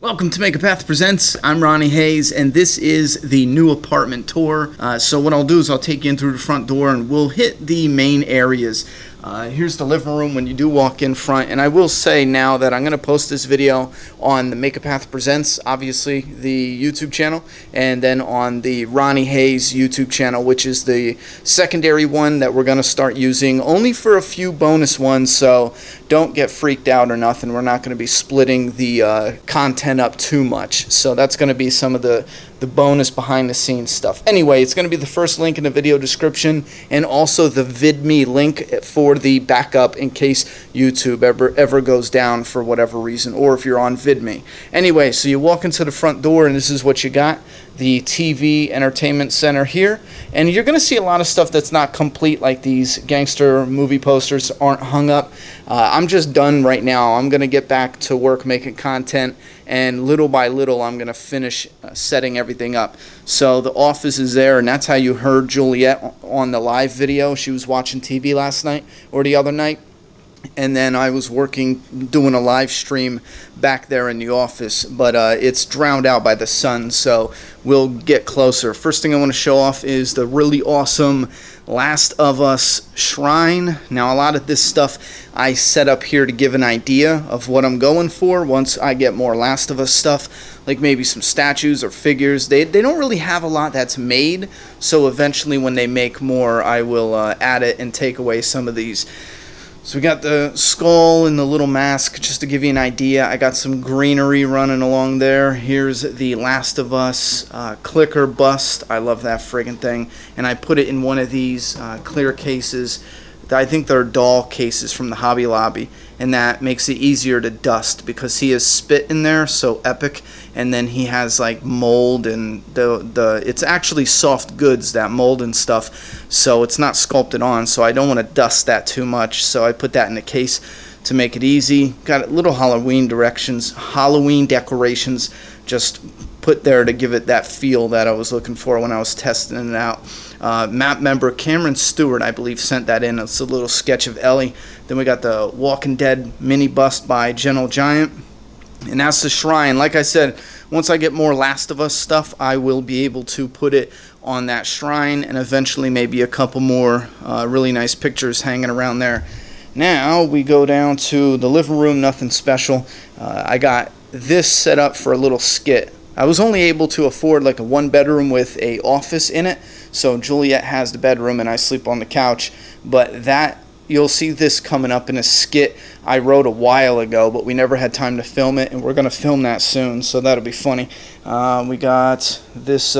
Welcome to Make a Path Presents. I'm Ronnie Hayes, and this is the new apartment tour. So what I'll do is I'll take you in through the front door, and we'll hit the main areas. Here's the living room when you do walk in front, and I will say now that I'm going to post this video on the Make a Path Presents, obviously the YouTube channel, and then on the Ronnie Hayes YouTube channel, which is the secondary one that we're going to start using only for a few bonus ones, so don't get freaked out or nothing. We're not going to be splitting the content up too much, so that's going to be some of the bonus behind the scenes stuff. Anyway, it's going to be the first link in the video description and also the VidMe link for the backup in case YouTube ever goes down for whatever reason, or if you're on VidMe. Anyway, so you walk into the front door and this is what you got. The TV entertainment center here, and you're going to see a lot of stuff that's not complete, like these gangster movie posters aren't hung up. I'm just done right now. I'm going to get back to work making content, and little by little I'm going to finish setting everything up. So the office is there, and that's how you heard Juliet on the live video. She was watching TV last night or the other night, and then I was working, doing a live stream back there in the office, but it's drowned out by the sun, so we'll get closer. First thing I want to show off is the really awesome Last of Us shrine. Now, a lot of this stuff I set up here to give an idea of what I'm going for once I get more Last of Us stuff, like maybe some statues or figures. They don't really have a lot that's made, so eventually when they make more, I will add it and take away some of these. So we got the skull and the little mask, just to give you an idea. I got some greenery running along there. Here's the Last of Us clicker bust. I love that friggin' thing. And I put it in one of these clear cases. I think they're doll cases from the Hobby Lobby, and that makes it easier to dust because he has spit in there, so epic. And then he has like mold, and it's actually soft goods, that mold and stuff, so it's not sculpted on, so I don't want to dust that too much, so I put that in a case to make it easy. Got little Halloween decorations just put there to give it that feel that I was looking for when I was testing it out. Mapp member Cameron Stewart, I believe, sent that in. It's a little sketch of Ellie. Then we got the Walking Dead mini bust by Gentle Giant. And that's the shrine. Like I said, once I get more Last of Us stuff, I will be able to put it on that shrine, and eventually maybe a couple more really nice pictures hanging around there. Now we go down to the living room, nothing special. I got this set up for a little skit. I was only able to afford like a one bedroom with a office in it, so Juliet has the bedroom and I sleep on the couch, but that you'll see this coming up in a skit I wrote a while ago, but we never had time to film it, and we're going to film that soon, so that'll be funny. We got this,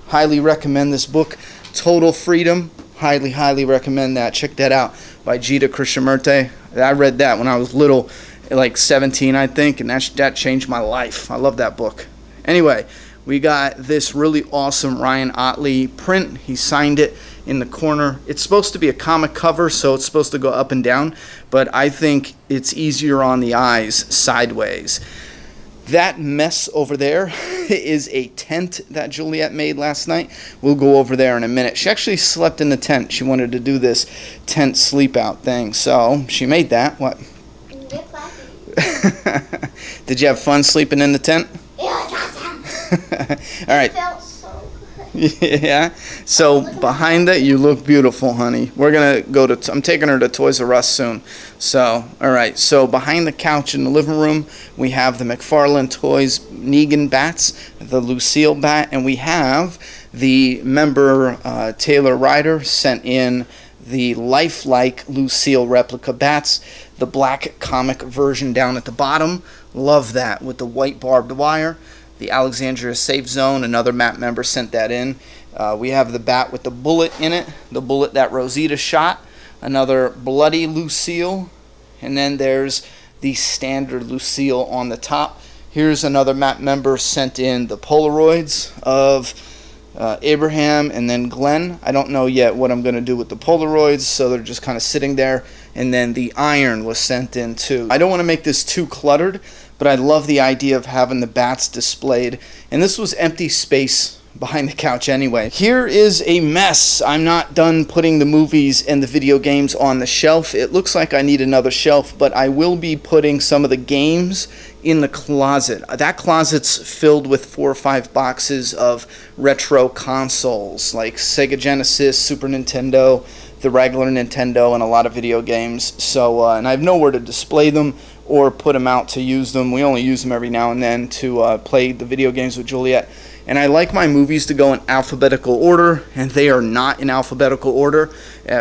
highly recommend this book, Total Freedom. Highly recommend that. Check that out, by Gita Krishnamurti. I read that when I was little, like 17, I think, and that changed my life. I love that book. Anyway, we got this really awesome Ryan Otley print. He signed it in the corner. It's supposed to be a comic cover, so it's supposed to go up and down, but I think it's easier on the eyes sideways. That mess over there is a tent that Juliet made last night. We'll go over there in a minute. She actually slept in the tent. She wanted to do this tent sleep out thing, so she made that. What? Did you have fun sleeping in the tent? Yeah, it was awesome. All right. It felt so good. Yeah. So behind it, you look beautiful, honey. We're gonna go to. I'm taking her to Toys R Us soon. So, all right. So behind the couch in the living room, we have the McFarlane Toys Negan bats, the Lucille bat, and we have the member Taylor Ryder sent in the lifelike Lucille replica bats, the black comic version down at the bottom. Love that, with the white barbed wire. The Alexandria Safe Zone, another Mapp member sent that in. We have the bat with the bullet in it, the bullet that Rosita shot, another bloody Lucille, and then there's the standard Lucille on the top. Here's another Mapp member sent in the Polaroids of Abraham and then Glenn. I don't know yet what I'm going to do with the Polaroids, so they're just kind of sitting there. And then the iron was sent in too. I don't want to make this too cluttered, but I love the idea of having the bats displayed. And this was empty space behind the couch anyway. Here is a mess. I'm not done putting the movies and the video games on the shelf. It looks like I need another shelf, but I will be putting some of the games in the closet. That closet's filled with 4 or 5 boxes of retro consoles like Sega Genesis, Super Nintendo, the regular Nintendo, and a lot of video games. So, and I have nowhere to display them or put them out to use them. We only use them every now and then to play the video games with Juliet. And I like my movies to go in alphabetical order, and they are not in alphabetical order,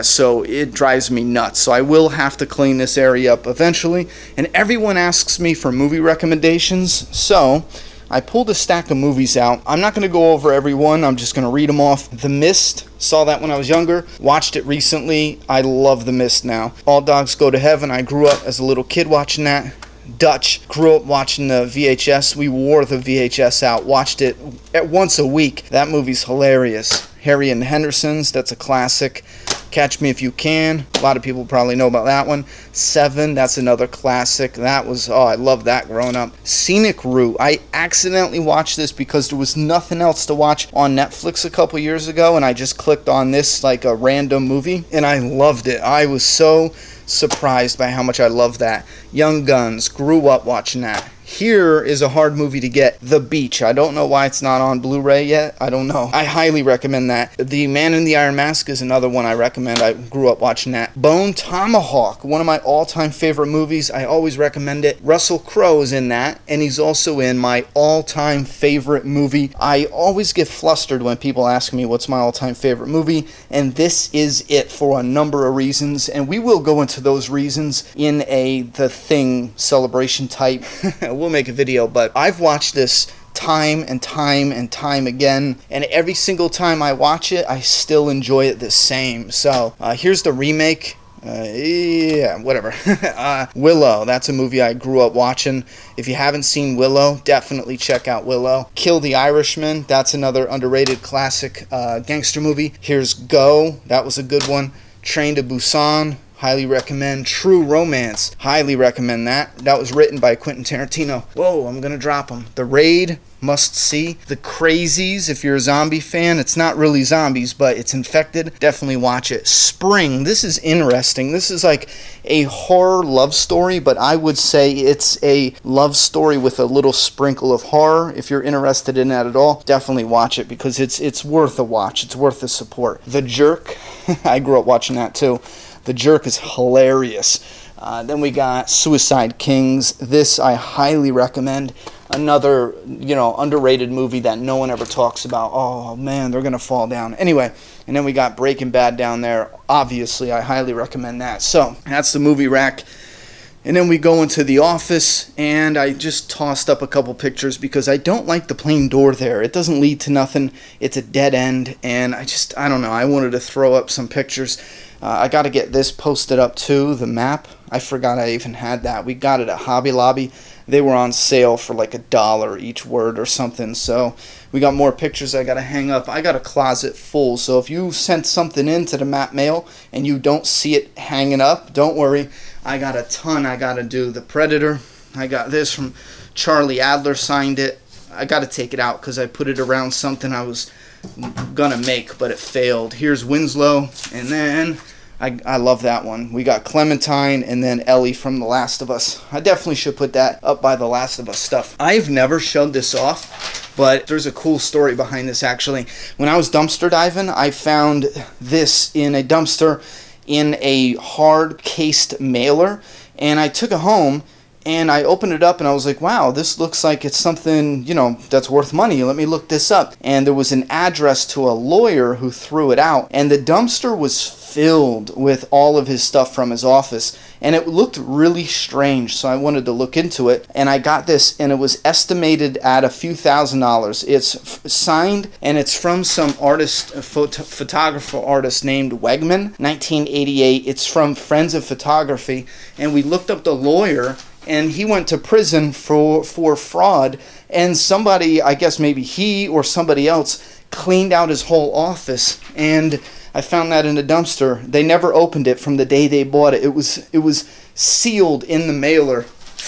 so it drives me nuts. So I will have to clean this area up eventually. And everyone asks me for movie recommendations, so I pulled a stack of movies out. I'm not going to go over every one. I'm just going to read them off. The Mist. Saw that when I was younger. Watched it recently. I love The Mist now. All Dogs Go to Heaven. I grew up as a little kid watching that. Dutch. Grew up watching the VHS. We wore the VHS out. Watched it once a week. That movie's hilarious. Harry and the Hendersons. That's a classic. Catch Me If You Can. A lot of people probably know about that one. Seven. That's another classic. That was, oh, I loved that growing up. Scenic Route. I accidentally watched this because there was nothing else to watch on Netflix a couple years ago, and I just clicked on this like a random movie, and I loved it. I was so surprised by how much I love that. Young Guns. Grew up watching that. Here is a hard movie to get. The Beach. I don't know why it's not on Blu-ray yet. I don't know. I highly recommend that. The Man in the Iron Mask is another one I recommend. I grew up watching that. Bone Tomahawk. One of my all-time favorite movies. I always recommend it. Russell Crowe is in that, and he's also in my all-time favorite movie. I always get flustered when people ask me what's my all-time favorite movie, and this is it for a number of reasons, and we will go into those reasons in The Thing celebration type. We'll make a video, but I've watched this time and time and time again, and every single time I watch it, I still enjoy it the same. So here's the remake. Yeah, whatever. Willow. That's a movie I grew up watching. If you haven't seen Willow, definitely check out Willow. Kill the Irishman. That's another underrated classic gangster movie. Here's Go. That was a good one. Train to Busan. Highly recommend. True Romance. Highly recommend that. That was written by Quentin Tarantino. Whoa, I'm going to drop them. The Raid. Must see. The Crazies. If you're a zombie fan, it's not really zombies, but it's infected. Definitely watch it. Spring. This is interesting. This is like a horror love story, but I would say it's a love story with a little sprinkle of horror. If you're interested in that at all, definitely watch it because it's worth a watch. It's worth the support. The Jerk. I grew up watching that too. The Jerk is hilarious. Then we got Suicide Kings. This I highly recommend. Another, underrated movie that no one ever talks about. Oh, man, they're going to fall down. Anyway, and then we got Breaking Bad down there. Obviously, I highly recommend that. So, that's the movie rack. And then we go into the office, and I just tossed up a couple pictures because I don't like the plain door there. It doesn't lead to nothing. It's a dead end, and I don't know. I wanted to throw up some pictures. I got to get this posted up too, the Mapp. I forgot I even had that. We got it at Hobby Lobby. They were on sale for like $1 each word or something. So we got more pictures I got to hang up. I got a closet full. So if you sent something into the Mapp mail and you don't see it hanging up, don't worry. I got a ton I got to do. The Predator. I got this from Charlie Adler, signed it. I got to take it out because I put it around something I was gonna make, but it failed. Here's Winslow, and then I love that one. We got Clementine, and then Ellie from The Last of Us. I definitely should put that up by The Last of Us stuff. I've never showed this off, but there's a cool story behind this actually. When I was dumpster diving, I found this in a dumpster in a hard cased mailer, and I took it home and I opened it up and I was like, wow, this looks like it's something, that's worth money. Let me look this up. And there was an address to a lawyer who threw it out, and the dumpster was filled with all of his stuff from his office, and it looked really strange, so I wanted to look into it, and I got this, and it was estimated at a few $1,000s. It's signed, and it's from some artist, photographer artist named Wegman, 1988. It's from Friends of Photography, and we looked up the lawyer, and he went to prison for fraud, and somebody, I guess maybe he or somebody else, cleaned out his whole office, and I found that in a dumpster. They never opened it from the day they bought it. It was sealed in the mailer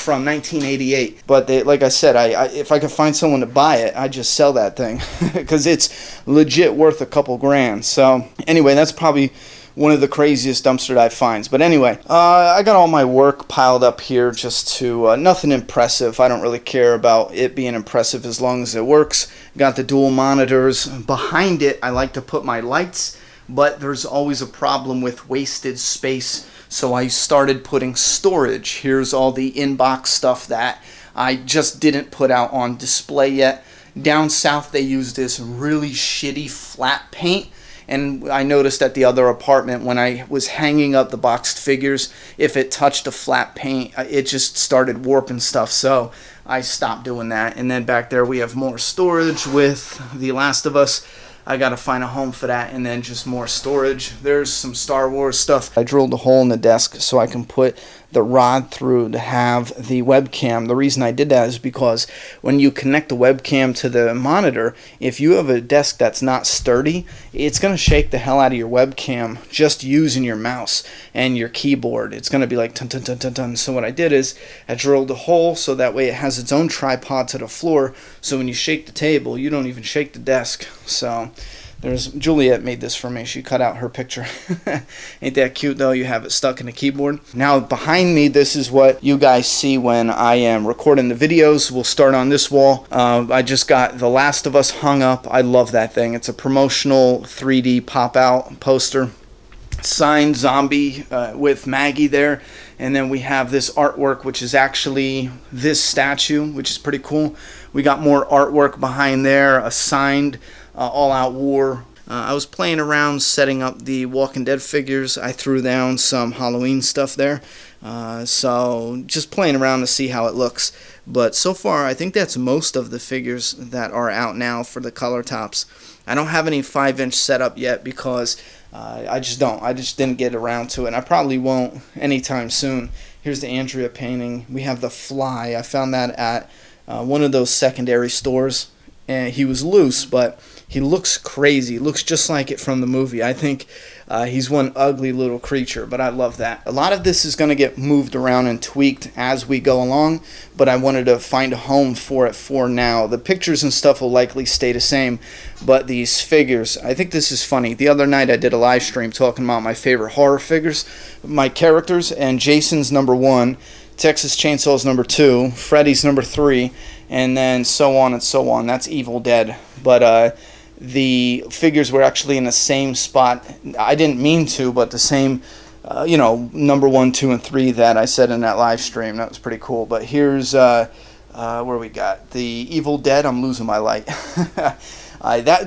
from 1988. But like I said, if I could find someone to buy it, I'd just sell that thing because it's legit worth a couple grand. So anyway, that's probably one of the craziest dumpster dive finds. But anyway, I got all my work piled up here just to, nothing impressive. I don't really care about it being impressive as long as it works. Got the dual monitors. Behind it, I like to put my lights, but there's always a problem with wasted space. So I started putting storage. Here's all the inbox stuff that I just didn't put out on display yet. Down south, they use this really shitty flat paint. And I noticed at the other apartment when I was hanging up the boxed figures, if it touched a flat paint, it just started warping stuff. So I stopped doing that. And then back there we have more storage with The Last of Us. I gotta find a home for that, and then just more storage. There's some Star Wars stuff. I drilled a hole in the desk so I can put the rod through to have the webcam. The reason I did that is because when you connect the webcam to the monitor, if you have a desk that's not sturdy, it's gonna shake the hell out of your webcam just using your mouse and your keyboard. It's gonna be like dun dun dun dun dun. So what I did is I drilled a hole so that way it has its own tripod to the floor, so when you shake the table, you don't even shake the desk. So there's Juliet made this for me. She cut out her picture. Ain't that cute though? You have it stuck in the keyboard. Now behind me, this is what you guys see when I am recording the videos. We'll start on this wall. I just got The Last of Us hung up. I love that thing. It's a promotional 3D pop-out poster. Signed zombie with Maggie there. And then we have this artwork, which is actually this statue, which is pretty cool. We got more artwork behind there, a signed All Out War. I was playing around setting up the Walking Dead figures. I threw down some Halloween stuff there. So just playing around to see how it looks. But so far, I think that's most of the figures that are out now for the color tops. I don't have any 5-inch setup yet because I just didn't get around to it. And I probably won't anytime soon. Here's the Andrea painting. We have the Fly. I found that at one of those secondary stores. And he was loose, but he looks crazy. He looks just like it from the movie. I think he's one ugly little creature, but I love that. A lot of this is going to get moved around and tweaked as we go along, but I wanted to find a home for it for now. The pictures and stuff will likely stay the same, but these figures, I think this is funny. The other night I did a live stream talking about my favorite horror figures, my characters, and Jason's #1, Texas Chainsaw's #2, Freddy's #3, and then so on and so on. That's Evil Dead. But the figures were actually in the same spot. I didn't mean to, but the same, you know, #1, 2, and 3 that I said in that live stream. That was pretty cool. But here's where we got the Evil Dead. I'm losing my light.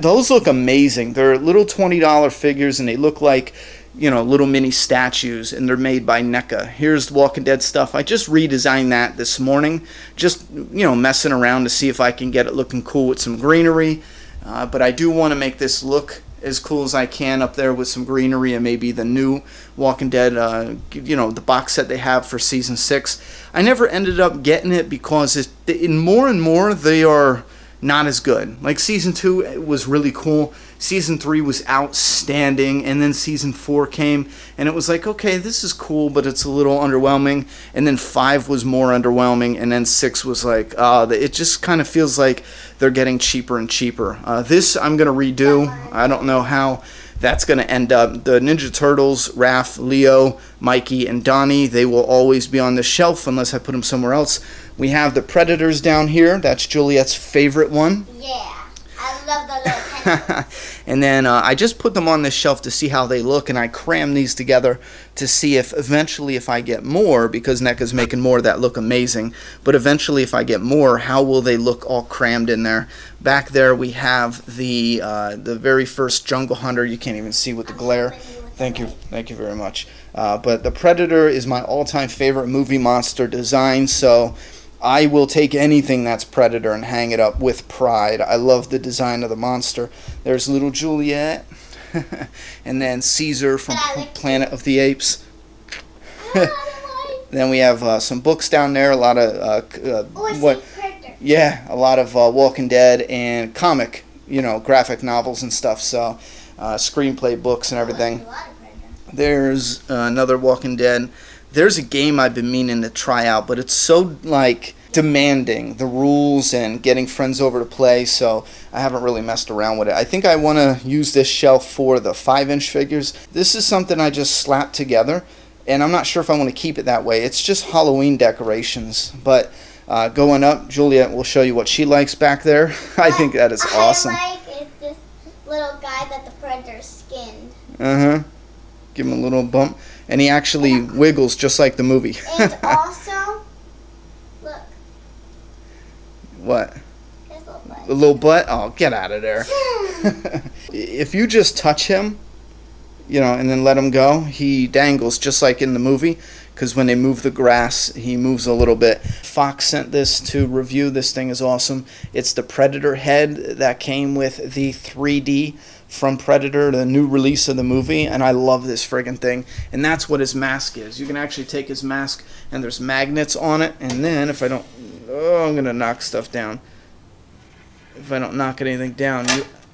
Those look amazing. They're little $20 figures, and they look like, you know, little mini statues, and they're made by NECA. Here's Walking Dead stuff. I just redesigned that this morning, just, you know, messing around to see if I can get it looking cool with some greenery. But I do want to make this look as cool as I can up there with some greenery and maybe the new Walking Dead, you know, the box set they have for season 6. I never ended up getting it because in more and more they are not as good. Like season 2 was really cool. Season 3 was outstanding, and then season 4 came, and it was like, okay, this is cool, but it's a little underwhelming. And then 5 was more underwhelming, and then 6 was like, it just kind of feels like they're getting cheaper and cheaper. This I'm gonna redo. I don't know how that's gonna end up. The Ninja Turtles, Raph, Leo, Mikey, and Donnie, they will always be on the shelf unless I put them somewhere else. We have the Predators down here. That's Juliet's favorite one. Yeah, I love the little tentacles. And then I just put them on this shelf to see how they look, and I cram these together to see if eventually if I get more, because NECA's making more that look amazing, but eventually if I get more, how will they look all crammed in there? Back there we have the very first Jungle Hunter. You can't even see with the glare. Thank you very much. But the Predator is my all-time favorite movie monster design, so I will take anything that's Predator and hang it up with pride. I love the design of the monster. There's little Juliet, and then Caesar from Planet of the Apes. Then we have some books down there, a lot of a lot of Walking Dead and comic, you know, graphic novels and stuff. So screenplay books and everything. There's another Walking Dead. there's a game I've been meaning to try out, but it's so like demanding, the rules and getting friends over to play, so I haven't really messed around with it. I think I want to use this shelf for the 5-inch figures. This is something I just slapped together, and I'm not sure if I want to keep it that way. It's just Halloween decorations, but going up, Juliet will show you what she likes back there. I think that is awesome. I like is this little guy that the Predator skinned. Give him a little bump, and he actually wiggles just like the movie. And also, look. What? His little butt. A little butt? Oh, get out of there. If you just touch him, you know, and then let him go, he dangles just like in the movie, because when they move the grass, he moves a little bit. Fox sent this to review. This thing is awesome. It's the Predator head that came with the 3D from Predator, the new release of the movie, and I love this friggin' thing. And that's what his mask is. You can actually take his mask, and there's magnets on it, and then if I don't... Oh, I'm gonna knock stuff down. If I don't knock anything down,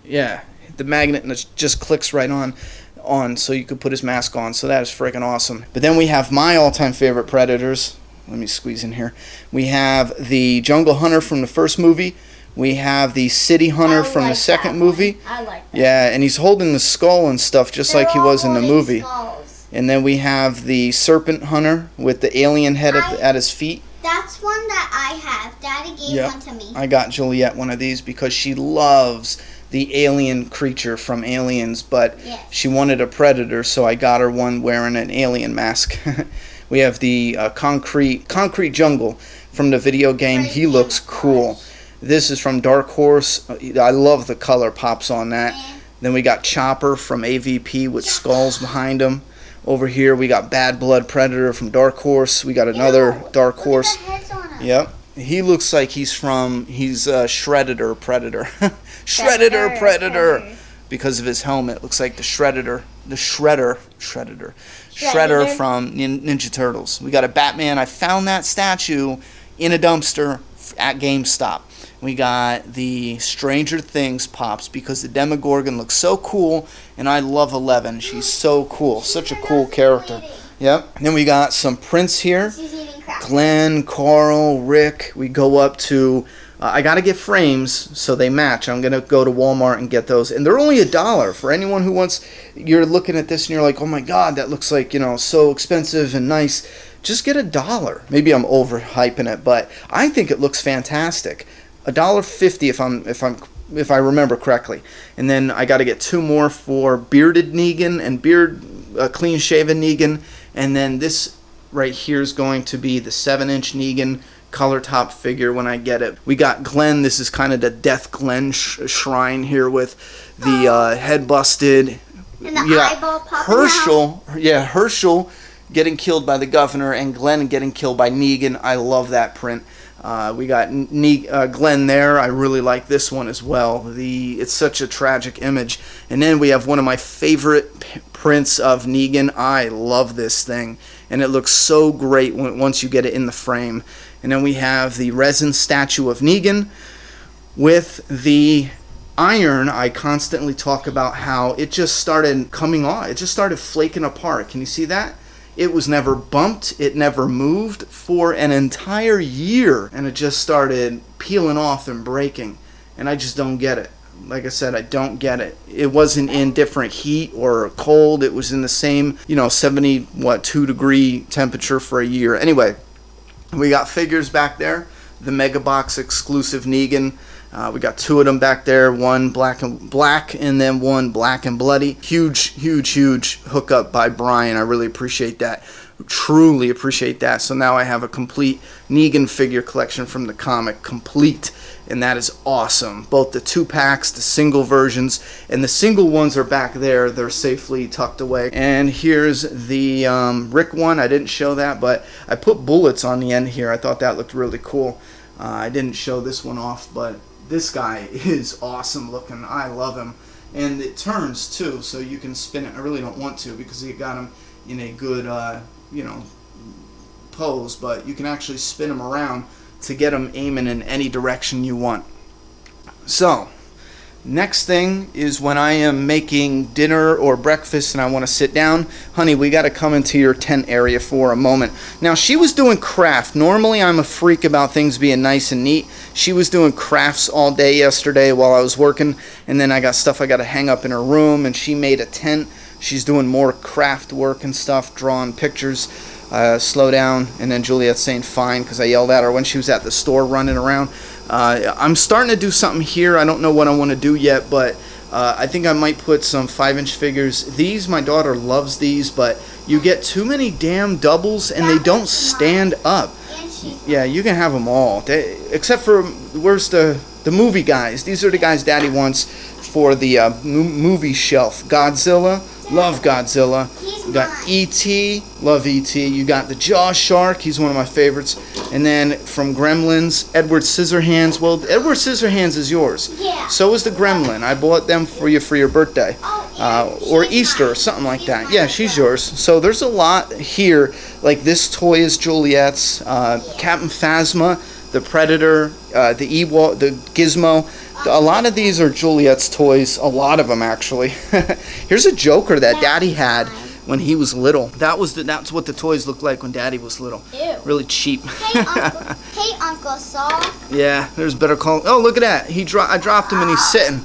yeah, the magnet just clicks right on, so you could put his mask on. So that is freaking awesome. But then we have my all-time favorite Predators. Let me squeeze in here. We have the Jungle Hunter from the first movie. We have the City Hunter from the second movie. I like that. Yeah, and he's holding the skull and stuff just like he was in the movie. Skulls. And then we have the Serpent Hunter with the alien head at his feet. That's one that I have. Daddy gave one to me. I got Juliet one of these because she loves the alien creature from Aliens, but she wanted a Predator, so I got her one wearing an alien mask. We have the concrete jungle from the video game. He looks cool. This is from Dark Horse. I love the color pops on that. Then we got Chopper from AVP with skulls behind him. Over here we got Bad Blood Predator from Dark Horse. We got another Dark Horse. Yep. He looks like he's Shredder Predator. Shredder Predator. Because of his helmet. Looks like the Shredder from Ninja Turtles. We got a Batman. I found that statue in a dumpster at GameStop. We got the Stranger Things pops because the Demogorgon looks so cool, and I love Eleven. She's so cool. Such a cool character. Yep. And then we got some prints here. Glenn, Carl, Rick. We go up to... I got to get frames so they match. I'm going to go to Walmart and get those. And they're only $1 for anyone who wants... You're looking at this and you're like, oh my God, that looks like, you know, so expensive and nice. Just get $1. Maybe I'm overhyping it, but I think it looks fantastic. $1.50 if I remember correctly. And then I got to get 2 more for bearded Negan and clean shaven Negan. And then this right here is going to be the 7-inch Negan color top figure when I get it. We got Glenn. This is kind of the Death Glenn shrine here with the head busted. And the eyeball popping Herschel. Out. Yeah, Herschel getting killed by the governor and Glenn getting killed by Negan. I love that print. We got Glenn there. I really like this one as well. It's such a tragic image. And then we have one of my favorite prints of Negan. I love this thing. And it looks so great once you get it in the frame. And then we have the resin statue of Negan with the iron. I constantly talk about how it just started coming off. It just started flaking apart. Can you see that? It was never bumped. It never moved for an entire year. And it just started peeling off and breaking. And I just don't get it. Like I said, I don't get it. It wasn't in different heat or cold. It was in the same, 2 degree temperature for a year. Anyway, we got figures back there. The Mega Box exclusive Negan. We got 2 of them back there. One black and then one black and bloody. Huge hookup by Brian. I really appreciate that. Truly appreciate that. So now I have a complete Negan figure collection from the comic, complete. And that is awesome. Both the 2-packs, the single versions, and the single ones are back there. They're safely tucked away. And here's the Rick one. I didn't show that, but I put bullets on the end here. I thought that looked really cool. I didn't show this one off, but this guy is awesome looking. I love him. And it turns too, so you can spin it. I really don't want to because you got him in a good, pose, but you can actually spin him around to get him aiming in any direction you want. So, Next thing is when I am making dinner or breakfast and I want to sit down. Honey, we got to come into your tent area for a moment. Now, she was doing craft. Normally, I'm a freak about things being nice and neat. She was doing crafts all day yesterday while I was working, and then I got stuff I got to hang up in her room, and she made a tent. She's doing more craft work and stuff, drawing pictures. Slow down. And then Juliet's saying fine because I yelled at her when she was at the store running around. I'm starting to do something here. I don't know what I want to do yet, but I think I might put some 5-inch figures. These, my daughter loves these, but you get too many damn doubles and they don't stand up. Yeah, you can have them all. Except for, where's the movie guys? These are the guys Daddy wants for the movie shelf. Godzilla. Love Godzilla. You got E.T. Love E.T. You got the Jaw Shark. He's one of my favorites. And then from Gremlins, Edward Scissorhands. Well, Edward Scissorhands is yours. Yeah. So is the Gremlin. I bought them for you for your birthday. Or Easter or something like that. Yeah, she's yours. So there's a lot here. Like this toy is Juliet's. Captain Phasma, the Predator, the Ewok, the Gizmo. A lot of these are Juliet's toys. A lot of them, actually. Here's a Joker that Daddy had when he was little. That's what the toys looked like when Daddy was little. Ew. Really cheap. Hey, Uncle Saul. Yeah, there's Better Call. Oh, look at that. I dropped him and he's sitting.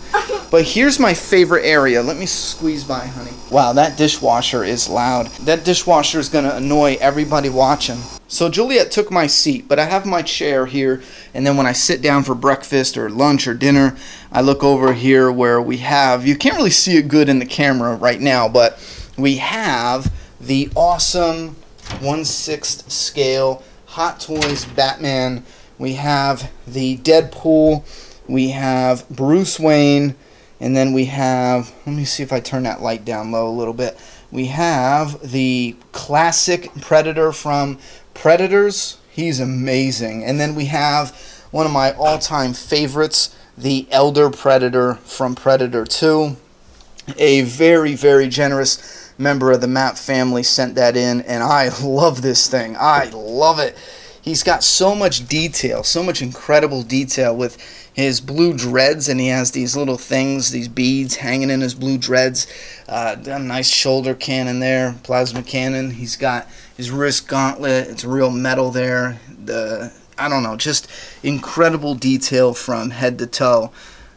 But here's my favorite area. Let me squeeze by, honey. Wow, that dishwasher is loud. That dishwasher is going to annoy everybody watching. So Juliet took my seat, but I have my chair here, and then when I sit down for breakfast or lunch or dinner, I look over here where we have, you can't really see it good in the camera right now, but we have the awesome 1/6 scale Hot Toys Batman. We have the Deadpool. We have Bruce Wayne. And then we have, let me see if I turn that light down low a little bit. We have the classic Predator from Predators. He's amazing. And then we have one of my all-time favorites, the Elder Predator from Predator 2. A very, very generous member of the Mapp family sent that in, and I love this thing. I love it. He's got so much detail, so much incredible detail with his blue dreads, and he has these little things, these beads hanging in his blue dreads. A nice shoulder cannon there, plasma cannon. He's got his wrist gauntlet. It's real metal there. I don't know, just incredible detail from head to toe.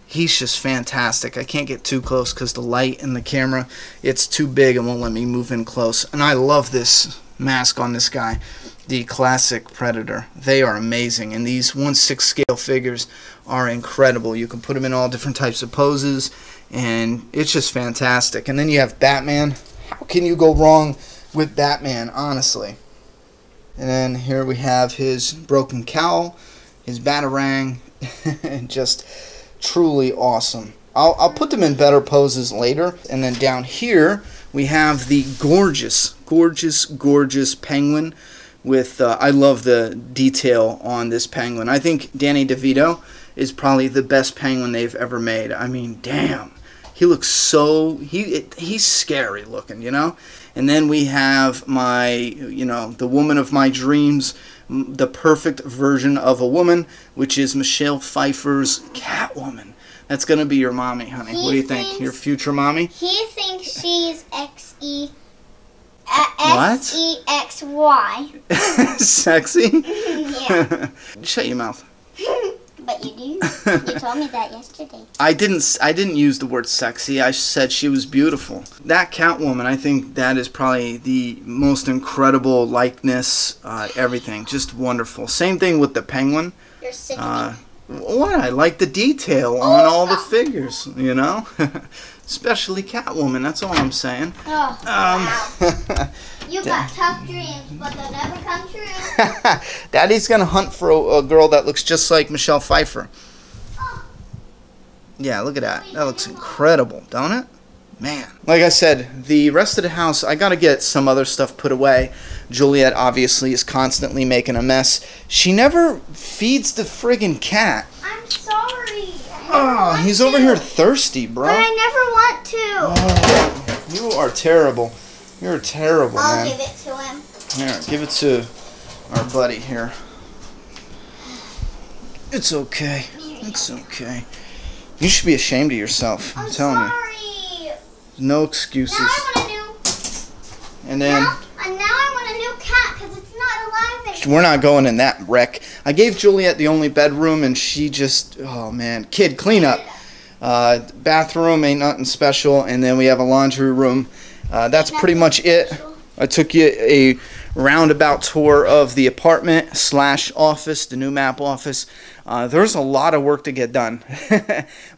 He's just fantastic. I can't get too close because the light in the camera, it's too big and won't let me move in close. And I love this mask on this guy, the classic Predator. They are amazing, and these 1/6 scale figures are incredible. You can put them in all different types of poses, and it's just fantastic. And then you have Batman. How can you go wrong with Batman, honestly? And then here we have his broken cowl, his batarang, and just truly awesome. I'll put them in better poses later. And then down here we have the gorgeous, gorgeous, gorgeous penguin with, I love the detail on this penguin. I think Danny DeVito is probably the best penguin they've ever made. I mean, damn. He looks so, he's scary looking, you know? And then we have my, the woman of my dreams, the perfect version of a woman, which is Michelle Pfeiffer's Catwoman. That's going to be your mommy, honey. What do you think? Your future mommy? He thinks she's S-E-X-Y. Sexy? Yeah. Shut your mouth. But you do. You told me that yesterday. I didn't use the word sexy. I said she was beautiful. That Catwoman, I think that is probably the most incredible likeness, everything. Just wonderful. Same thing with the Penguin. You're sick. What? I like the detail on all the figures, you know? Especially Catwoman, that's all I'm saying. Oh, wow. You got tough dreams, but they'll never come true. Daddy's going to hunt for a girl that looks just like Michelle Pfeiffer. Oh. Yeah, look at that. That looks incredible, don't it? Man. Like I said, the rest of the house, I got to get some other stuff put away. Juliet obviously is constantly making a mess. She never feeds the friggin' cat. I'm sorry. Oh, he's over here thirsty, bro. But I never want to. Oh, you are terrible. You're terrible, man. I'll give it to him. Here, give it to our buddy here. It's okay. It's okay. You should be ashamed of yourself. I'm telling you. No excuses. Now I want a new. And then. Now I want a new cat because it's not alive anymore. We're not going in that wreck. I gave Juliet the only bedroom, and she just, oh man, kid, clean up. Bathroom ain't nothing special, and then we have a laundry room. That's pretty much it. I took you a roundabout tour of the apartment / office, the new Mapp office. There's a lot of work to get done,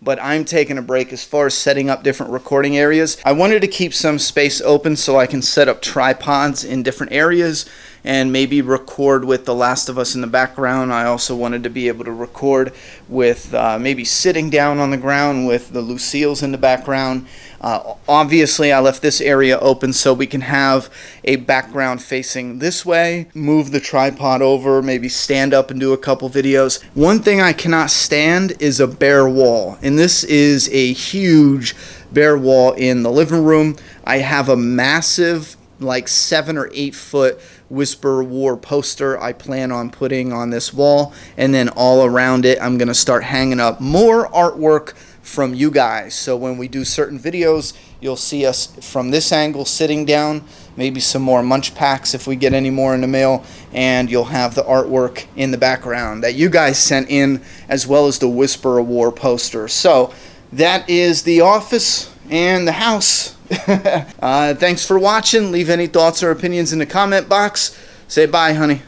but I'm taking a break as far as setting up different recording areas. I wanted to keep some space open so I can set up tripods in different areas and maybe record with The Last of Us in the background. I also wanted to be able to record with maybe sitting down on the ground with the Lucille's in the background. Obviously, I left this area open so we can have a background facing this way, move the tripod over, maybe stand up and do a couple videos. One thing I cannot stand is a bare wall, and this is a huge bare wall in the living room. I have a massive, like 7 or 8 foot Whisper War poster I plan on putting on this wall, and then all around it I'm going to start hanging up more artwork from you guys. So when we do certain videos, you'll see us from this angle sitting down, maybe some more munch packs if we get any more in the mail, and you'll have the artwork in the background that you guys sent in, as well as the Whisper War poster. So that is the office and the house. Thanks for watching. Leave any thoughts or opinions in the comment box. Say bye, honey.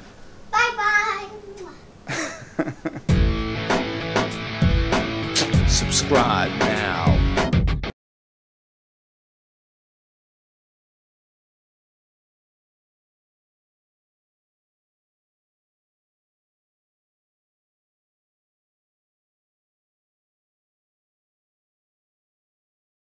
Bye-bye. Subscribe now.